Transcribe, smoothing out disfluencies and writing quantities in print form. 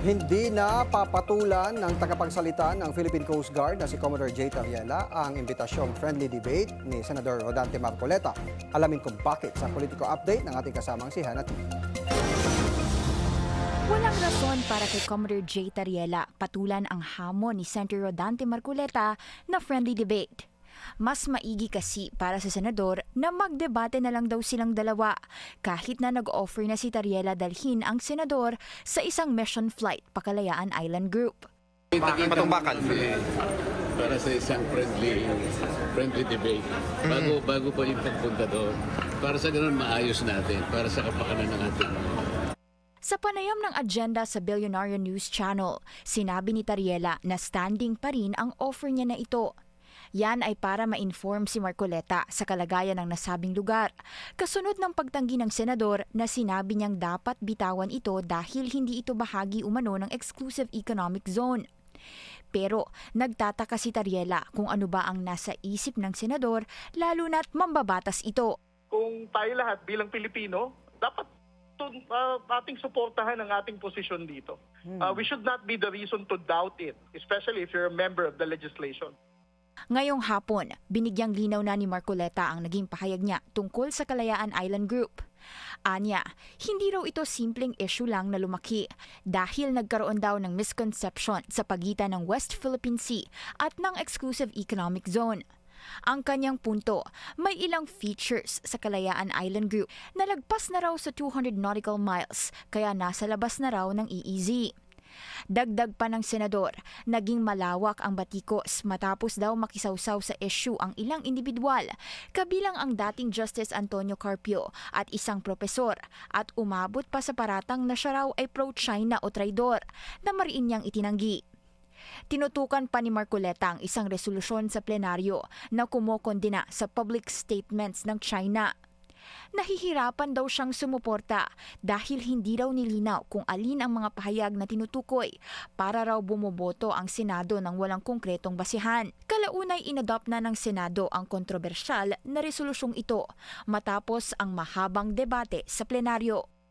Hindi na papatulan ng tagapagsalita ng Philippine Coast Guard na si Commodore J. Tariela ang imbitasyong friendly debate ni Senador Rodante Marcoleta. Alamin kung bakit sa Politico Update ng ating kasamang si Hannah T. Walang rason para kay Commodore J. Tariela patulan ang hamon ni Senator Rodante Marcoleta na friendly debate. Mas maigi kasi para sa senador na magdebate na lang daw silang dalawa kahit na nag-offer na si Tariela dalhin ang senador sa isang mission flight Pakalayaan Island Group. Patumbakan. Para sa isang friendly debate. Bago pa yung pagpunta doon. Para sa ganun maayos natin. Para sa kapakanan ng ating mga. Sa panayam ng agenda sa Billionaire News Channel, sinabi ni Tariela na standing pa rin ang offer niya na ito. Yan ay para ma-inform si Marcoleta sa kalagayan ng nasabing lugar. Kasunod ng pagtanggi ng senador na sinabi niyang dapat bitawan ito dahil hindi ito bahagi umano ng exclusive economic zone. Pero nagtataka si Tariela kung ano ba ang nasa isip ng senador lalo na't mambabatas ito. Kung tayo lahat bilang Pilipino, dapat ating suportahan ang ating posisyon dito. We should not be the reason to doubt it, especially if you're a member of the legislation. Ngayong hapon, binigyang linaw na ni Marcoleta ang naging pahayag niya tungkol sa Kalayaan Island Group. Anya, hindi raw ito simpleng issue lang na lumaki dahil nagkaroon daw ng misconception sa pagitan ng West Philippine Sea at ng Exclusive Economic Zone. Ang kanyang punto, may ilang features sa Kalayaan Island Group na lagpas na raw sa 200 nautical miles kaya nasa labas na raw ng EEZ. Dagdag pa ng senador, naging malawak ang batikos matapos daw makisawsaw sa issue ang ilang individual, kabilang ang dating Justice Antonio Carpio at isang propesor at umabot pa sa paratang na siya raw ay pro-China o traidor na mariin niyang itinanggi. Tinutukan pa ni Marcoleta ang isang resolusyon sa plenaryo na kumokondena sa public statements ng China. Nahihirapan daw siyang sumuporta dahil hindi raw nilinaw kung alin ang mga pahayag na tinutukoy para raw bumoboto ang Senado ng walang konkretong basihan. Kalaunay inadopt na ng Senado ang kontrobersyal na resolusyong ito matapos ang mahabang debate sa plenaryo.